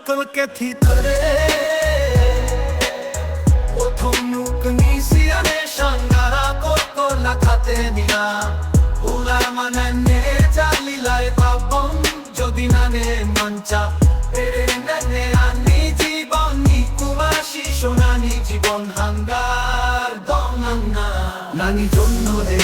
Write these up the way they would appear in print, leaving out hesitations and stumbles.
তোলকে থিতরে Tunuknisiane shangara kotto lakhate nina Ular manane jalilai babon jodi nane mancha Ere nane ani jibon nikumashi shonani jibon hangar donanna Nani jonno re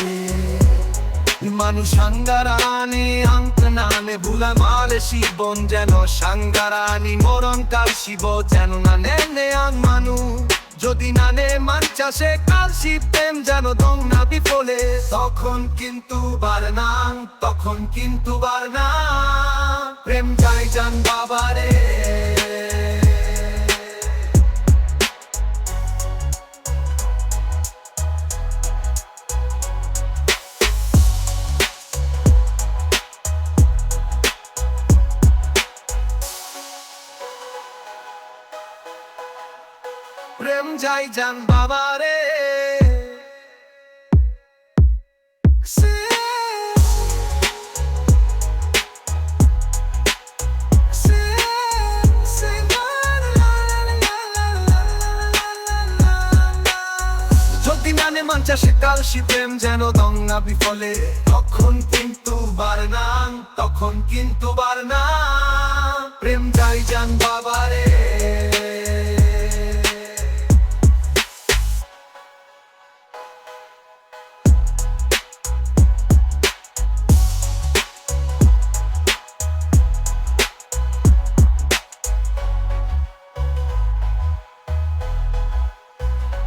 Manu shangarani anknane bhula male shibon jeno shangarani moron kal shibo jeno nane ang manu যদি নানে মান চাষে কাল শিবতেম যেন দং না বিফলে তখন কিন্তু বারনা প্রেম যাই জান বাবারে প্রেম যাই জান বাবারে যদি নানে মান চাষে কাল প্রেম যেন দঙ্গা বিফলে তখন কিন্তু বারনা প্রেম যাই জান বাবারে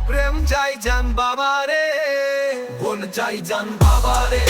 প্রেম যাই জান বাবারে বোন যাই জান বাবারে